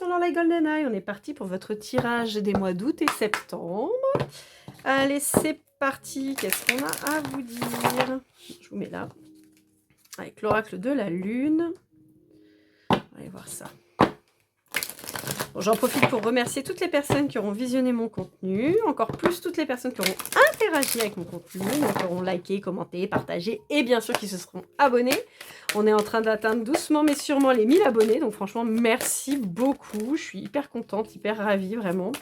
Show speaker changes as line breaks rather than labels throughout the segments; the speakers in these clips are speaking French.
sur l'Orlaï Golden Eye. On est parti pour votre tirage des mois d'août et septembre. Allez, c'est parti. Qu'est-ce qu'on a à vous dire? Je vous mets là. Avec l'oracle de la lune. On va aller voir ça. Bon, j'en profite pour remercier toutes les personnes qui auront visionné mon contenu, encore plus toutes les personnes qui auront interagi avec mon contenu, donc qui auront liké, commenté, partagé et bien sûr qui se seront abonnés. On est en train d'atteindre doucement mais sûrement les 1000 abonnés, donc franchement merci beaucoup, je suis hyper contente, hyper ravie vraiment.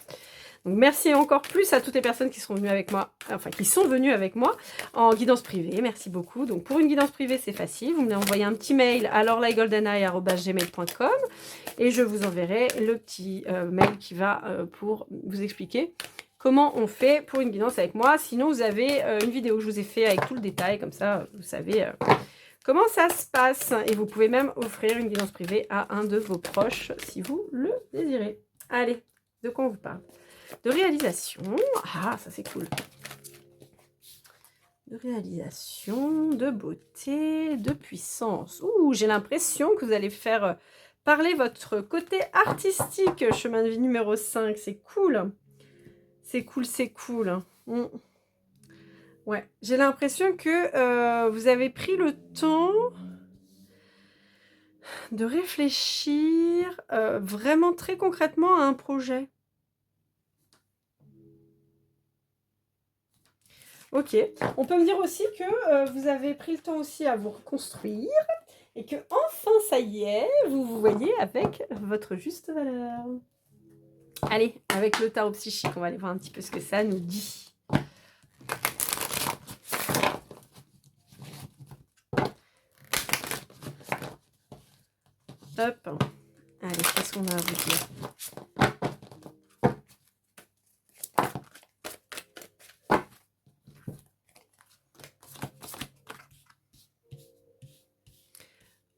Donc merci encore plus à toutes les personnes qui seront venues avec moi, enfin qui sont venues avec moi en guidance privée, merci beaucoup. Donc pour une guidance privée c'est facile, vous me envoyez un petit mail à lorlaigoldeneye@gmail.com et je vous enverrai le petit mail qui va pour vous expliquer comment on fait pour une guidance avec moi. Sinon vous avez une vidéo que je vous ai fait avec tout le détail, comme ça vous savez comment ça se passe. Et vous pouvez même offrir une guidance privée à un de vos proches si vous le désirez. Allez, de quoi on vous parle? De réalisation. Ah, ça c'est cool. De réalisation, de beauté, de puissance. Ouh, j'ai l'impression que vous allez faire parler votre côté artistique, chemin de vie numéro 5. C'est cool. C'est cool, c'est cool. Ouais, j'ai l'impression que vous avez pris le temps de réfléchir vraiment très concrètement à un projet. Ok, on peut me dire aussi que vous avez pris le temps aussi à vous reconstruire et que enfin ça y est, vous vous voyez avec votre juste valeur. Allez, avec le tarot psychique, on va aller voir un petit peu ce que ça nous dit. Hop, allez, qu'est-ce qu'on a à vous dire?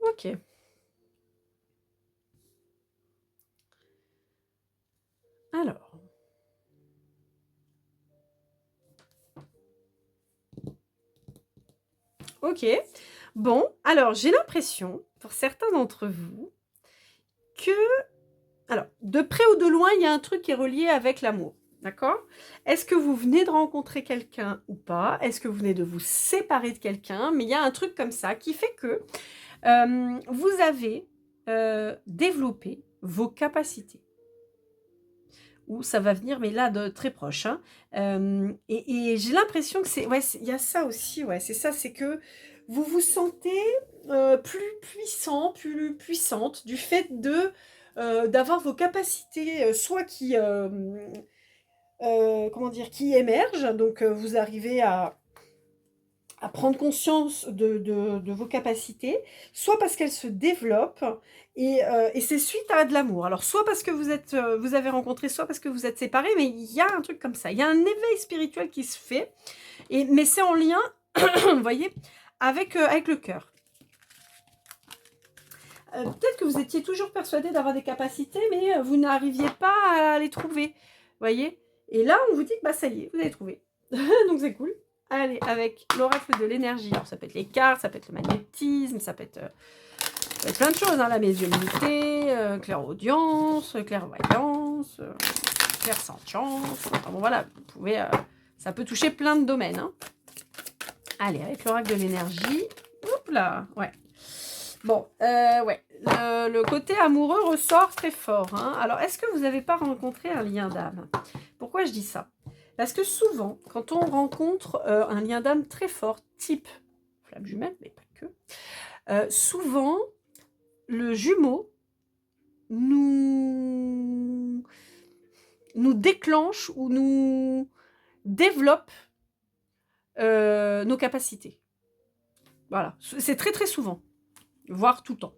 Ok. Alors. Ok. Bon, alors j'ai l'impression, pour certains d'entre vous, que... Alors, de près ou de loin, il y a un truc qui est relié avec l'amour. D'accord? Est-ce que vous venez de rencontrer quelqu'un ou pas? Est-ce que vous venez de vous séparer de quelqu'un? Mais il y a un truc comme ça qui fait que vous avez développé vos capacités. Ou ça va venir, mais là, de très proche. Hein. Et j'ai l'impression que c'est... Ouais, il y a ça aussi, ouais, c'est ça, c'est que vous vous sentez plus puissant, plus puissante du fait de d'avoir vos capacités, soit qui... comment dire, qui émergent, donc vous arrivez à prendre conscience de vos capacités, soit parce qu'elles se développent, et c'est suite à de l'amour. Alors, soit parce que vous avez rencontré, soit parce que vous êtes séparés, mais il y a un truc comme ça. Il y a un éveil spirituel qui se fait, mais c'est en lien, vous voyez, avec le cœur. Peut-être que vous étiez toujours persuadé d'avoir des capacités, mais vous n'arriviez pas à les trouver, vous voyez. Et là, on vous dit que bah, ça y est, vous avez trouvé. Donc, c'est cool. Allez, avec l'oracle de l'énergie. Ça peut être les cartes, ça peut être le magnétisme, ça peut être plein de choses. Hein, la médiumnité, clairaudience, clairvoyance, clairsentience. Enfin, bon, voilà, vous pouvez, ça peut toucher plein de domaines. Hein. Allez, avec l'oracle de l'énergie. Oups là, ouais. Bon, ouais. Le côté amoureux ressort très fort. Hein. Alors, est-ce que vous n'avez pas rencontré un lien d'âme? Pourquoi je dis ça? Parce que souvent, quand on rencontre un lien d'âme très fort, type flamme jumelle, mais pas que, souvent, le jumeau nous déclenche ou nous développe nos capacités. Voilà, c'est très très souvent, voire tout le temps.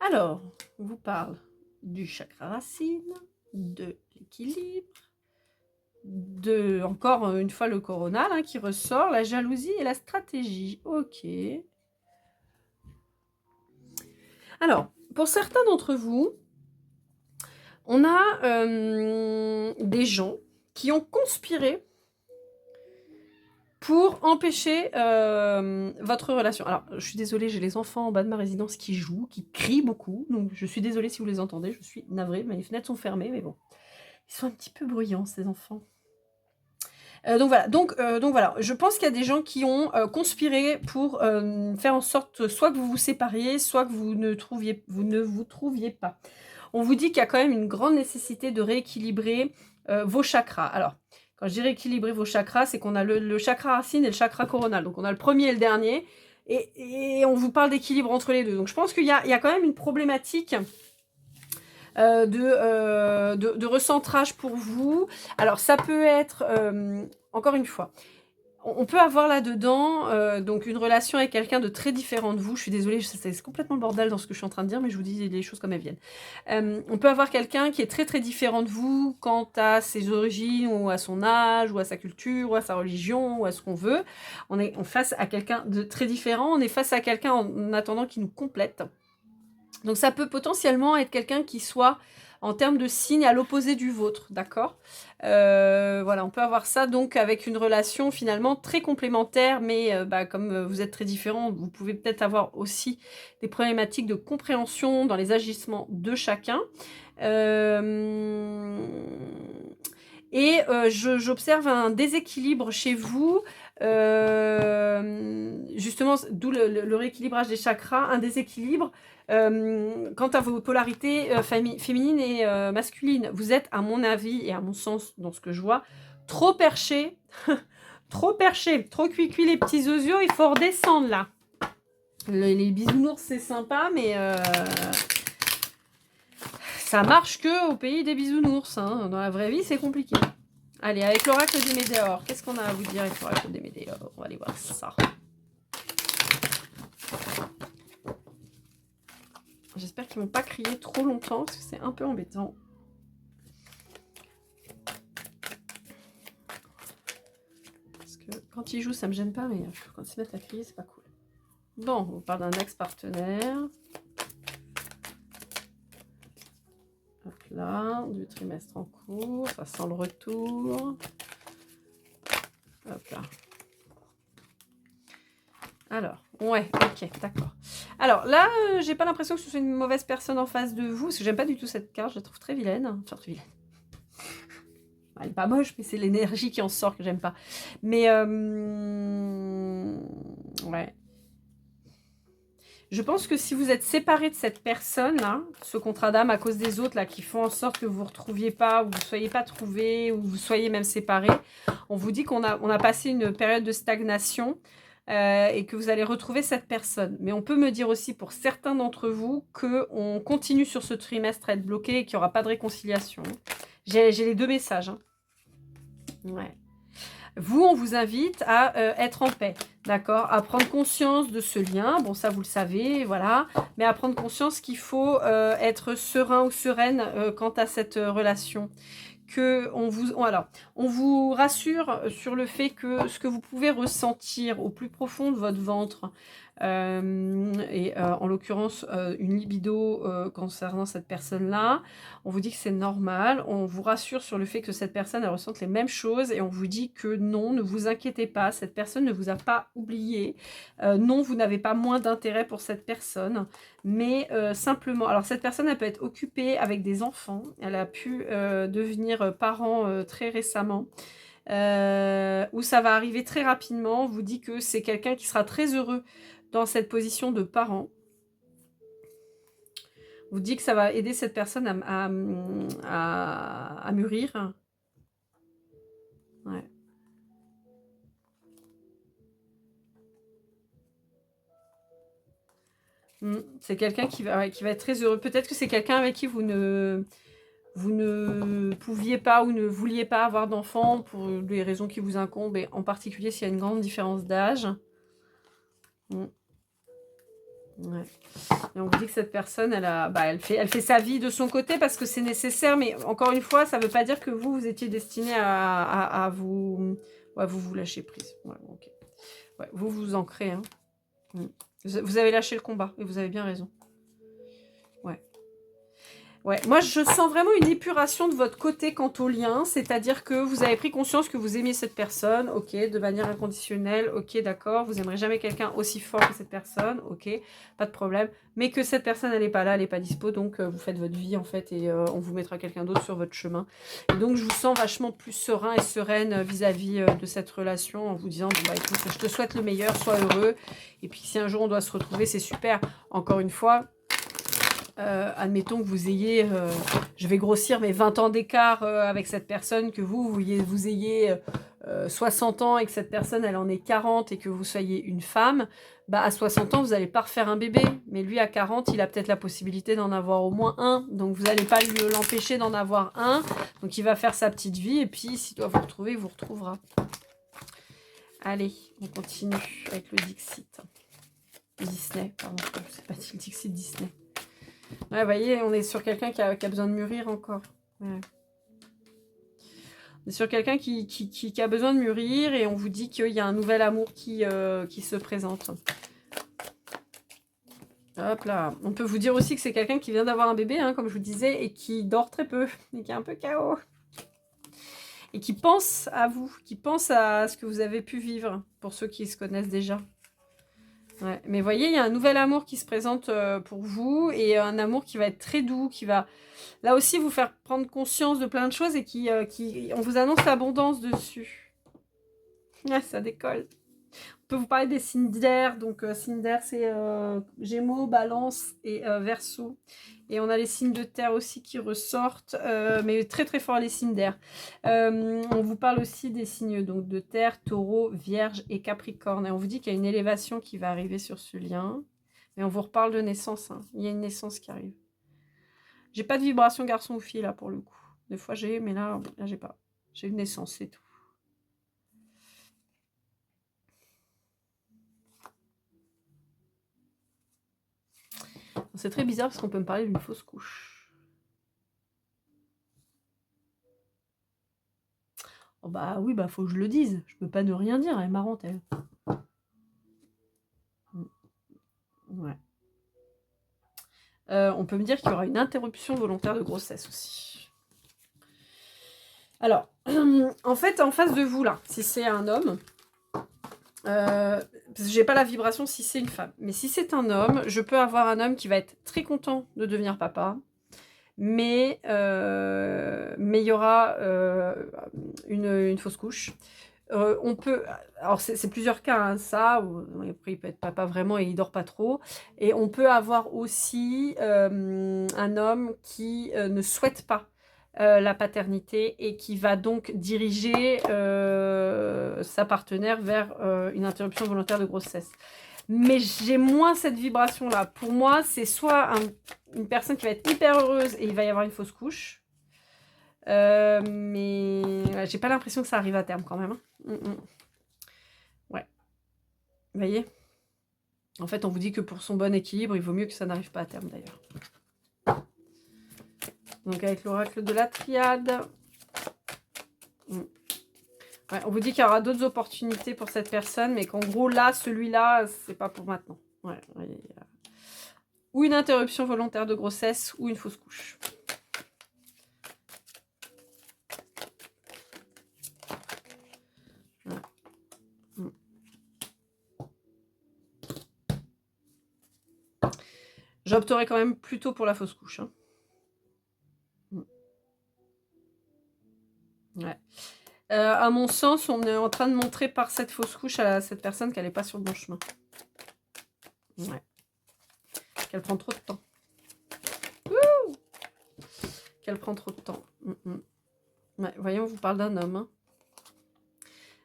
Alors, on vous parle du chakra racine, de l'équilibre, de, encore une fois, le coronal hein, qui ressort, la jalousie et la stratégie. Ok. Alors, pour certains d'entre vous, on a des gens qui ont conspiré pour empêcher votre relation. Alors, je suis désolée, j'ai les enfants en bas de ma résidence qui jouent, qui crient beaucoup, donc je suis désolée si vous les entendez, je suis navrée, mes fenêtres sont fermées, mais bon. Ils sont un petit peu bruyants, ces enfants. Donc voilà, je pense qu'il y a des gens qui ont conspiré pour faire en sorte soit que vous vous sépariez, soit que vous ne vous trouviez pas. On vous dit qu'il y a quand même une grande nécessité de rééquilibrer vos chakras. Alors, quand je dis rééquilibrer vos chakras, c'est qu'on a le chakra racine et le chakra coronal. Donc on a le premier et le dernier, et on vous parle d'équilibre entre les deux. Donc je pense qu'il y a quand même une problématique de recentrage pour vous. Alors ça peut être, encore une fois, on peut avoir là-dedans donc une relation avec quelqu'un de très différent de vous. Je suis désolée, c'est complètement le bordel dans ce que je suis en train de dire, mais je vous dis les choses comme elles viennent. On peut avoir quelqu'un qui est très très différent de vous quant à ses origines, ou à son âge, ou à sa culture, ou à sa religion, ou à ce qu'on veut. On est face à quelqu'un de très différent, on est face à quelqu'un en attendant qui nous complète. Donc ça peut potentiellement être quelqu'un qui soit en termes de signe à l'opposé du vôtre, d'accord? Voilà, on peut avoir ça donc avec une relation finalement très complémentaire, mais comme vous êtes très différents, vous pouvez peut-être avoir aussi des problématiques de compréhension dans les agissements de chacun. J'observe un déséquilibre chez vous, justement, d'où le rééquilibrage des chakras, un déséquilibre quant à vos polarités féminines et masculines. Vous êtes, à mon avis et à mon sens, dans ce que je vois, trop perché, trop cuit les petits osios, il faut redescendre là. Les bisounours, c'est sympa, mais ça marche que au pays des bisounours. Hein. Dans la vraie vie, c'est compliqué. Allez, avec l'oracle des Météores, qu'est-ce qu'on a à vous dire avec l'oracle des Météores? On va aller voir ça. J'espère qu'ils ne vont pas crier trop longtemps, parce que c'est un peu embêtant. Parce que quand ils jouent, ça me gêne pas, mais quand ils se mettent à crier, c'est pas cool. Bon, on parle d'un ex-partenaire. Hop là, du trimestre en cours, ça sent le retour. Hop là. Alors, ouais, ok, d'accord. Alors là, j'ai pas l'impression que ce soit une mauvaise personne en face de vous, parce que j'aime pas du tout cette carte, je la trouve très vilaine. Enfin, très vilaine. Elle est pas moche, mais c'est l'énergie qui en sort que j'aime pas. Mais, ouais. Je pense que si vous êtes séparé de cette personne-là, ce contrat d'âme à cause des autres là, qui font en sorte que vous ne vous retrouviez pas, ou vous ne soyez pas trouvés, ou vous soyez même séparés, on vous dit qu'on a passé une période de stagnation et que vous allez retrouver cette personne. Mais on peut me dire aussi pour certains d'entre vous qu'on continue sur ce trimestre à être bloqué et qu'il n'y aura pas de réconciliation. J'ai les deux messages. Hein. Ouais. Vous, on vous invite à être en paix, d'accord? À prendre conscience de ce lien, bon ça vous le savez, voilà, mais à prendre conscience qu'il faut être serein ou sereine quant à cette relation. On vous rassure sur le fait que ce que vous pouvez ressentir au plus profond de votre ventre, en l'occurrence une libido concernant cette personne-là, on vous dit que c'est normal, on vous rassure sur le fait que cette personne elle ressente les mêmes choses et on vous dit que non, ne vous inquiétez pas, cette personne ne vous a pas oublié, non, vous n'avez pas moins d'intérêt pour cette personne, mais simplement, alors cette personne elle peut être occupée avec des enfants, elle a pu devenir parent très récemment, où ça va arriver très rapidement, on vous dit que c'est quelqu'un qui sera très heureux dans cette position de parent. On vous dit que ça va aider cette personne à mûrir. Ouais. C'est quelqu'un qui va être très heureux. Peut-être que c'est quelqu'un avec qui vous ne pouviez pas ou ne vouliez pas avoir d'enfant pour des raisons qui vous incombent, et en particulier s'il y a une grande différence d'âge. Ouais. Et on vous dit que cette personne, elle fait sa vie de son côté parce que c'est nécessaire, mais encore une fois, ça ne veut pas dire que vous étiez destiné à vous... Ouais, vous lâchez prise. Ouais, ok. Ouais, vous ancrez. Hein. Vous avez lâché le combat, et vous avez bien raison. Ouais. Ouais, moi je sens vraiment une épuration de votre côté quant au lien, c'est-à-dire que vous avez pris conscience que vous aimiez cette personne, ok, de manière inconditionnelle, ok, d'accord, vous n'aimerez jamais quelqu'un aussi fort que cette personne, ok, pas de problème, mais que cette personne elle n'est pas là, elle n'est pas dispo, donc vous faites votre vie en fait et on vous mettra quelqu'un d'autre sur votre chemin. Et donc je vous sens vachement plus serein et sereine vis-à-vis de cette relation en vous disant, bon bah écoute, je te souhaite le meilleur, sois heureux, et puis si un jour on doit se retrouver, c'est super, encore une fois. Admettons que vous ayez, je vais grossir, mais 20 ans d'écart avec cette personne, que vous ayez 60 ans et que cette personne, elle en est 40 et que vous soyez une femme, bah à 60 ans, vous n'allez pas refaire un bébé. Mais lui, à 40, il a peut-être la possibilité d'en avoir au moins un. Donc, vous n'allez pas l'empêcher d'en avoir un. Donc, il va faire sa petite vie. Et puis, s'il doit vous retrouver, il vous retrouvera. Allez, on continue avec le Dixit. Disney, pardon, c'est pas le Dixit Disney. Ouais, vous voyez, on est sur quelqu'un qui a besoin de mûrir encore. Ouais. On est sur quelqu'un qui a besoin de mûrir et on vous dit qu'il y a un nouvel amour qui se présente. Hop là. On peut vous dire aussi que c'est quelqu'un qui vient d'avoir un bébé, hein, comme je vous disais, et qui dort très peu, et qui est un peu KO. Et qui pense à vous, qui pense à ce que vous avez pu vivre, pour ceux qui se connaissent déjà. Ouais. Mais voyez, il y a un nouvel amour qui se présente pour vous, et un amour qui va être très doux, qui va là aussi vous faire prendre conscience de plein de choses, et on vous annonce l'abondance dessus. Ah, ça décolle. On peut vous parler des signes d'air, donc signes d'air c'est Gémeaux, Balance et Verseau. Et on a les signes de terre aussi qui ressortent, mais très très fort les signes d'air. On vous parle aussi des signes donc, de terre, Taureau, Vierge et Capricorne. Et on vous dit qu'il y a une élévation qui va arriver sur ce lien. Mais on vous reparle de naissance. Hein. Il y a une naissance qui arrive. J'ai pas de vibration garçon ou fille là pour le coup. Des fois j'ai, mais là j'ai pas. J'ai une naissance, c'est tout. C'est très bizarre parce qu'on peut me parler d'une fausse couche. Oh bah oui, bah faut que je le dise. Je peux pas ne rien dire, elle est marrante, elle. Ouais. On peut me dire qu'il y aura une interruption volontaire de grossesse aussi. Alors, en fait, en face de vous, là, si c'est un homme, j'ai pas la vibration si c'est une femme, mais si c'est un homme, je peux avoir un homme qui va être très content de devenir papa, mais il y aura une fausse couche. On peut, alors c'est plusieurs cas, hein, ça, après il peut être papa vraiment et il dort pas trop, et on peut avoir aussi un homme qui ne souhaite pas la paternité et qui va donc diriger sa partenaire vers une interruption volontaire de grossesse. Mais j'ai moins cette vibration-là. Pour moi, c'est soit une personne qui va être hyper heureuse et il va y avoir une fausse couche, mais j'ai pas l'impression que ça arrive à terme quand même. Hein. Ouais. Vous voyez ? En fait, on vous dit que pour son bon équilibre, il vaut mieux que ça n'arrive pas à terme d'ailleurs. Donc avec l'oracle de la triade. Ouais, on vous dit qu'il y aura d'autres opportunités pour cette personne, mais qu'en gros, là, celui-là, c'est pas pour maintenant. Ouais, ou une interruption volontaire de grossesse, ou une fausse couche. J'opterais quand même plutôt pour la fausse couche. Hein. Ouais. À mon sens, on est en train de montrer par cette fausse couche à cette personne qu'elle n'est pas sur le bon chemin. Ouais. Qu'elle prend trop de temps. Wouh! Qu'elle prend trop de temps. Ouais, voyons, on vous parle d'un homme. Hein.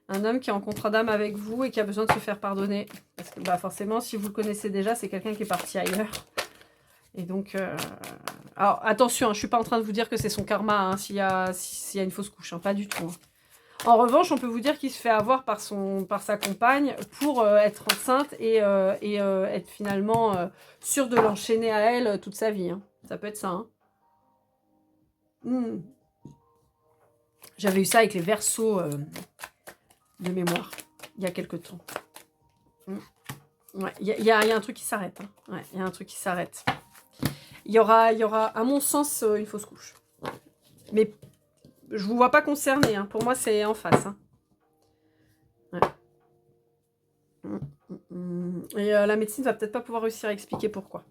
Un homme qui est en contrat d'âme avec vous et qui a besoin de se faire pardonner. Parce que bah, forcément, si vous le connaissez déjà, c'est quelqu'un qui est parti ailleurs. Et donc... Alors, attention, hein, je ne suis pas en train de vous dire que c'est son karma hein, s'il y a une fausse couche. Hein, pas du tout. Hein. En revanche, on peut vous dire qu'il se fait avoir par sa compagne pour être enceinte et être finalement sûr de l'enchaîner à elle toute sa vie. Hein. Ça peut être ça. Hein. J'avais eu ça avec les Verseaux de mémoire, il y a quelque temps. Ouais, il y a un truc qui s'arrête. Hein. Ouais, il y a un truc qui s'arrête. il y aura, à mon sens, une fausse couche. Mais je vous vois pas concerné, hein. Pour moi, c'est en face. Hein. Ouais. Et la médecine va peut-être pas pouvoir réussir à expliquer pourquoi.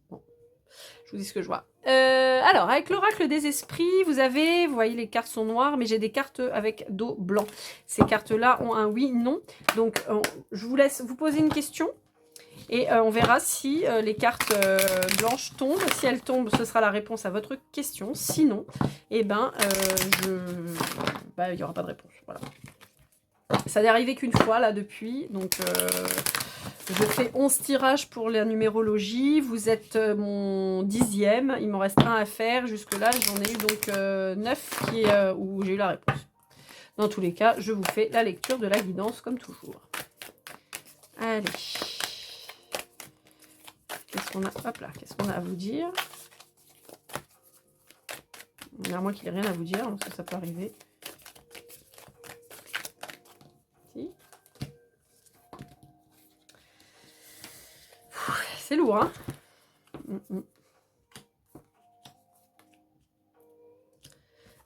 Bon, je vous dis ce que je vois. Alors, avec l'oracle des esprits, vous voyez, les cartes sont noires, mais j'ai des cartes avec dos blanc. Ces cartes-là ont un oui, non. Donc, je vous laisse vous poser une question. Et on verra si les cartes blanches tombent. Si elles tombent, ce sera la réponse à votre question. Sinon, eh ben, il n'y aura pas de réponse. Voilà. Ça n'est arrivé qu'une fois, là, depuis. Donc, je fais 11 tirages pour la numérologie. Vous êtes mon 10e. Il m'en reste un à faire. Jusque-là, j'en ai eu donc 9 où j'ai eu la réponse. Dans tous les cas, je vous fais la lecture de la guidance, comme toujours. Allez. Qu'est-ce qu'on a? Hop là, qu'est-ce qu'on a à vous dire? À moins qu'il n'y ait rien à vous dire, parce que ça peut arriver. Si. C'est lourd, hein?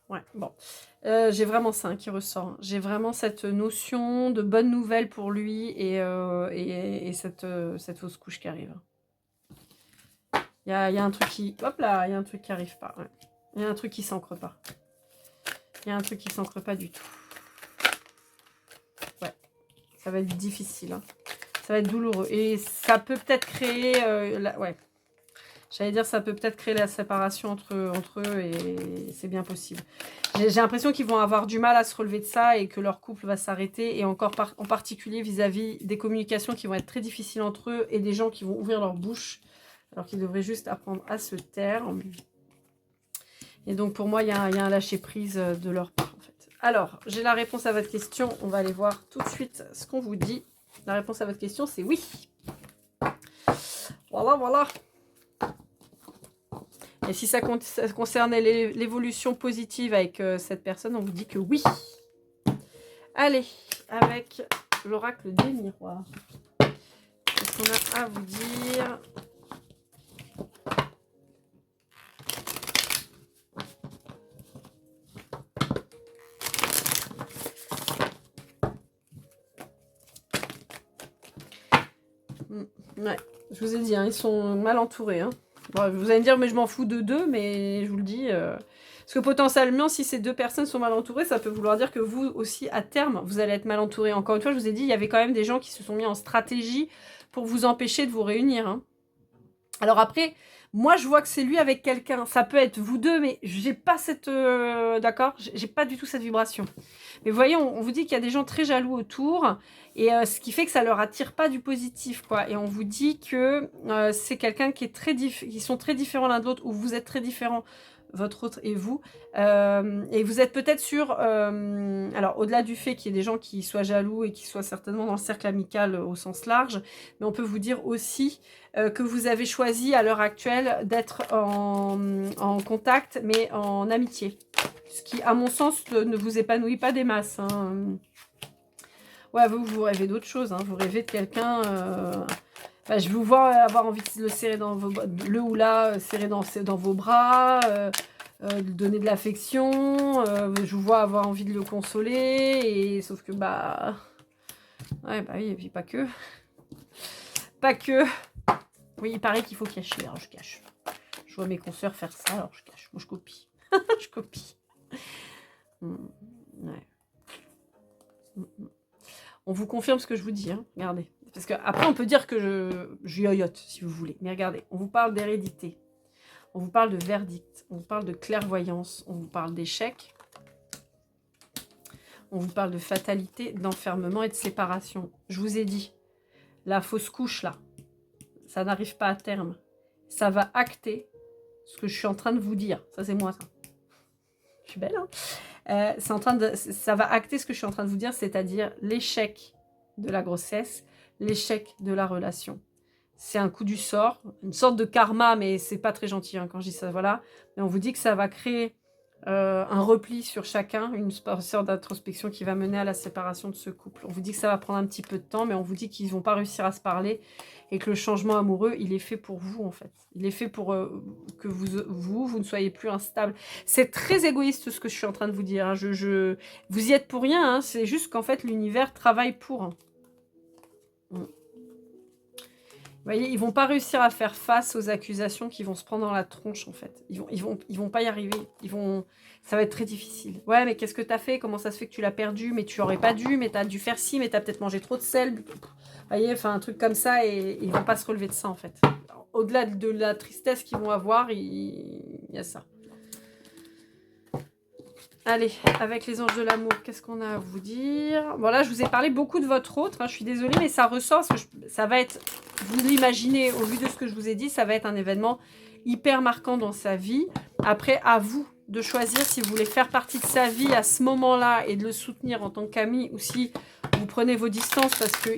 Ouais, bon. J'ai vraiment ça qui ressort. J'ai vraiment cette notion de bonne nouvelle pour lui et cette fausse couche qui arrive. Il y a un truc qui... Hop là, il y a un truc qui arrive pas. Ouais. Il y a un truc qui s'ancre pas. Il y a un truc qui s'ancre pas du tout. Ouais. Ça va être difficile. Hein. Ça va être douloureux. Et ça peut peut-être créer... ouais. J'allais dire, ça peut peut-être créer la séparation entre eux et c'est bien possible. J'ai l'impression qu'ils vont avoir du mal à se relever de ça et que leur couple va s'arrêter. Et encore en particulier vis-à-vis des communications qui vont être très difficiles entre eux et des gens qui vont ouvrir leur bouche alors qu'ils devraient juste apprendre à se taire. Et donc, pour moi, il y a un lâcher-prise de leur part, en fait. Alors, j'ai la réponse à votre question. On va aller voir tout de suite ce qu'on vous dit. La réponse à votre question, c'est oui. Voilà, voilà. Et si ça concernait l'évolution positive avec cette personne, on vous dit que oui. Allez, avec l'oracle des miroirs. Qu'est-ce qu'on a à vous dire ? Ouais, je vous ai dit, hein, ils sont mal entourés. Hein. Bon, vous allez me dire, mais je m'en fous de deux, mais je vous le dis. Parce que potentiellement, si ces deux personnes sont mal entourées, ça peut vouloir dire que vous aussi, à terme, vous allez être mal entourés. Encore une fois, je vous ai dit, il y avait quand même des gens qui se sont mis en stratégie pour vous empêcher de vous réunir. Hein. Alors après, moi, je vois que c'est lui avec quelqu'un. Ça peut être vous deux, mais j'ai pas cette... D'accord, j'ai pas du tout cette vibration. Mais vous voyez, on vous dit qu'il y a des gens très jaloux autour. Et ce qui fait que ça leur attire pas du positif, quoi. Et on vous dit que c'est quelqu'un qui est qui sont très différents l'un de l'autre, ou vous êtes très différents, votre autre et vous. Et vous êtes peut-être sur... alors, au-delà du fait qu'il y ait des gens qui soient jaloux et qui soient certainement dans le cercle amical au sens large, mais on peut vous dire aussi que vous avez choisi à l'heure actuelle d'être en contact, mais en amitié. Ce qui, à mon sens, ne vous épanouit pas des masses. Hein. Ouais, vous rêvez d'autre chose. Hein. Vous rêvez de quelqu'un... je vous vois avoir envie de le serrer dans vos... Le ou la serrer dans vos bras... de donner de l'affection, je vous vois avoir envie de le consoler, et sauf que ouais, bah oui, et puis pas que. Pas que. Oui, il paraît qu'il faut cacher, alors je cache. Je vois mes consoeurs faire ça, alors je cache. Moi, je copie. Je copie. Ouais. On vous confirme ce que je vous dis, hein. Regardez. Parce qu'après, on peut dire que je yoyote, si vous voulez. Mais regardez, on vous parle d'hérédité. On vous parle de verdict, on vous parle de clairvoyance, on vous parle d'échec, on vous parle de fatalité, d'enfermement et de séparation. Je vous ai dit, la fausse couche, là, ça n'arrive pas à terme. Ça va acter ce que je suis en train de vous dire. Ça, c'est moi, ça. Je suis belle, hein, ça va acter ce que je suis en train de vous dire, c'est-à-dire l'échec de la grossesse, l'échec de la relation. C'est un coup du sort, une sorte de karma, mais c'est pas très gentil hein, quand je dis ça, voilà. Mais on vous dit que ça va créer un repli sur chacun, une sorte d'introspection qui va mener à la séparation de ce couple. On vous dit que ça va prendre un petit peu de temps, mais on vous dit qu'ils ne vont pas réussir à se parler et que le changement amoureux, il est fait pour vous, en fait. Il est fait pour que vous ne soyez plus instable. C'est très égoïste ce que je suis en train de vous dire. Hein. Vous y êtes pour rien, hein. C'est juste qu'en fait, l'univers travaille pour. Hein. Vous voyez, ils vont pas réussir à faire face aux accusations qui vont se prendre dans la tronche, en fait. Ils vont pas y arriver. Ça va être très difficile. Ouais, mais qu'est-ce que tu as fait? Comment ça se fait que tu l'as perdu? Mais tu aurais pas dû, mais tu as dû faire ci, mais tu as peut-être mangé trop de sel. Vous voyez, enfin, un truc comme ça, et ils vont pas se relever de ça, en fait. Au-delà de la tristesse qu'ils vont avoir, il y a ça. Allez, avec les anges de l'amour, qu'est-ce qu'on a à vous dire? Voilà, je vous ai parlé beaucoup de votre autre, hein, je suis désolée, mais ça ressort, parce que ça va être, vous l'imaginez, au vu de ce que je vous ai dit, ça va être un événement hyper marquant dans sa vie. Après, à vous de choisir si vous voulez faire partie de sa vie à ce moment-là et de le soutenir en tant qu'ami, ou si vous prenez vos distances parce que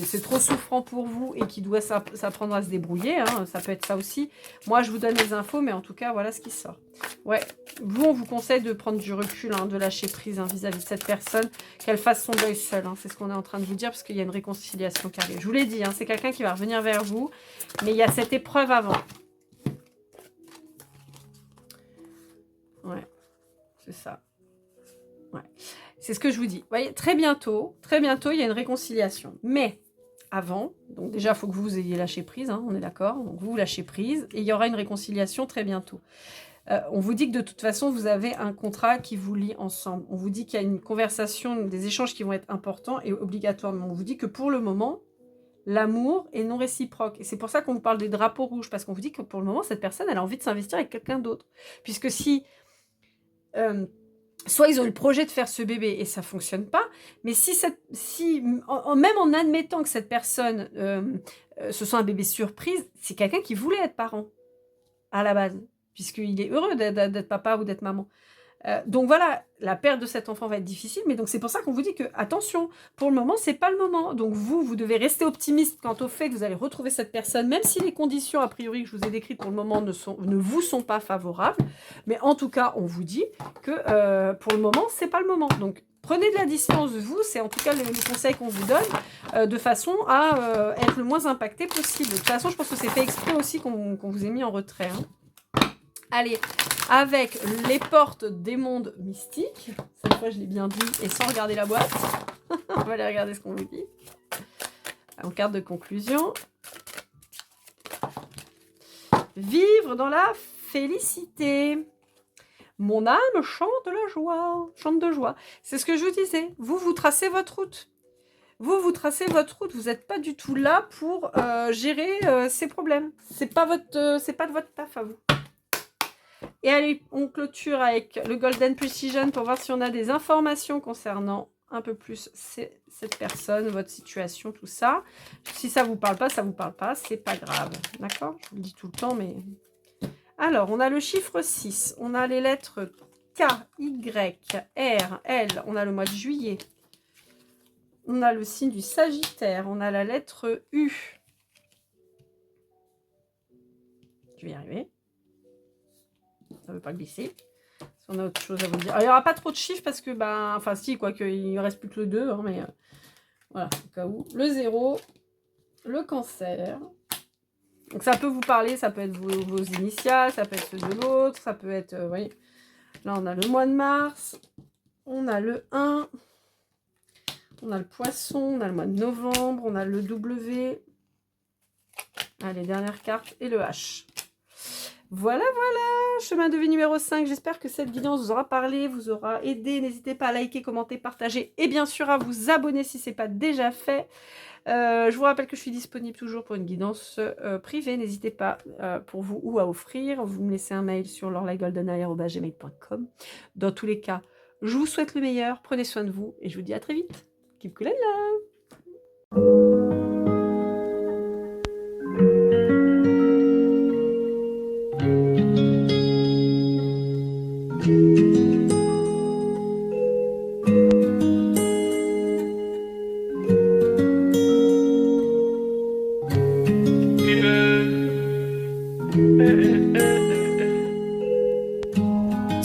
c'est trop souffrant pour vous et qu'il doit s'apprendre à se débrouiller, hein, ça peut être ça aussi. Moi, je vous donne les infos, mais en tout cas, voilà ce qui sort. Ouais, vous, on vous conseille de prendre du recul, hein, de lâcher prise vis-à-vis de cette personne, qu'elle fasse son deuil seule. Hein, c'est ce qu'on est en train de vous dire, parce qu'il y a une réconciliation qui arrive. Je vous l'ai dit, hein, c'est quelqu'un qui va revenir vers vous, mais il y a cette épreuve avant. Ouais, c'est ça. Ouais. C'est ce que je vous dis. Vous voyez, très bientôt, il y a une réconciliation. Mais avant, donc déjà, il faut que vous ayez lâché prise, hein, on est d'accord. Donc vous lâchez prise et il y aura une réconciliation très bientôt. On vous dit que de toute façon, vous avez un contrat qui vous lie ensemble. On vous dit qu'il y a une conversation, des échanges qui vont être importants et obligatoirement. On vous dit que pour le moment, l'amour est non réciproque. Et c'est pour ça qu'on vous parle des drapeaux rouges, parce qu'on vous dit que pour le moment, cette personne, elle a envie de s'investir avec quelqu'un d'autre. Puisque si... soit ils ont le projet de faire ce bébé et ça ne fonctionne pas, mais même en admettant que cette personne, ce soit un bébé surprise, c'est quelqu'un qui voulait être parent à la base, puisqu'il est heureux d'être papa ou d'être maman. Donc voilà, la perte de cet enfant va être difficile, mais donc c'est pour ça qu'on vous dit que, attention, pour le moment, c'est pas le moment. Donc vous devez rester optimiste quant au fait que vous allez retrouver cette personne, même si les conditions, a priori, que je vous ai décrites pour le moment ne vous sont pas favorables. Mais en tout cas, on vous dit que pour le moment, c'est pas le moment. Donc prenez de la distance de vous, c'est en tout cas le conseil qu'on vous donne, de façon à être le moins impacté possible. De toute façon, je pense que c'est fait exprès aussi qu'on vous ait mis en retrait. Hein. Allez, avec les portes des mondes mystiques. Cette fois, je l'ai bien dit et sans regarder la boîte. On va aller regarder ce qu'on vous dit. En carte de conclusion. Vivre dans la félicité. Mon âme chante de la joie. Chante de joie. C'est ce que je vous disais. Vous tracez votre route. Vous tracez votre route. Vous n'êtes pas du tout là pour gérer ces problèmes. C'est pas de votre taf à vous. Et allez, on clôture avec le Golden Precision pour voir si on a des informations concernant un peu plus cette personne, votre situation, tout ça. Si ça ne vous parle pas, ça ne vous parle pas, c'est pas grave. D'accord? Je vous le dis tout le temps, mais... Alors, on a le chiffre 6. On a les lettres K, Y, R, L. On a le mois de juillet. On a le signe du Sagittaire. On a la lettre U. Je vais y arriver. Ça ne veut pas glisser. Si on a autre chose à vous dire. Alors, il n'y aura pas trop de chiffres parce que, enfin si, quoique, il ne reste plus que le 2, hein, mais voilà, au cas où. Le 0, le Cancer. Donc ça peut vous parler, ça peut être vos initiales, ça peut être ceux de l'autre, ça peut être, vous voyez. Là, on a le mois de mars, on a le 1, on a le Poisson, on a le mois de novembre, on a le W. Allez, dernière carte, et le H. Voilà, chemin de vie numéro 5. J'espère que cette guidance vous aura parlé, vous aura aidé. N'hésitez pas à liker, commenter, partager et bien sûr à vous abonner si ce n'est pas déjà fait. Je vous rappelle que je suis disponible toujours pour une guidance privée. N'hésitez pas pour vous ou à offrir. Vous me laissez un mail sur lorlaigoldeneye@gmail.com. Dans tous les cas, je vous souhaite le meilleur. Prenez soin de vous et je vous dis à très vite. Keep cool and love.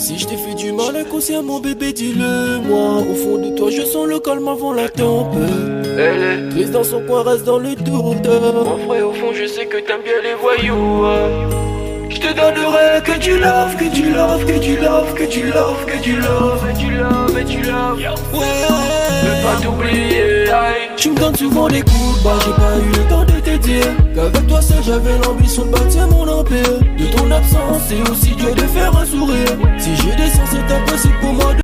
Si je t'ai fait du mal inconsciemment bébé dis-le moi. Au fond de toi je sens le calme avant la tempête. Elle est triste dans son coin, reste dans le doute. Mon frère au fond je sais que t'aimes bien les voyous. Je te donnerai que du love, que du love, que du love, que du love, que du love, et du love, et du love. Ouais, veux pas t'oublier. Tu me donnes souvent des coups de barre, j'ai pas eu le temps de te dire qu'avec toi seul j'avais l'ambition de bâtir mon empire. De ton absence c'est aussi dur de faire un sourire. Si je descends c'est impossible pour moi de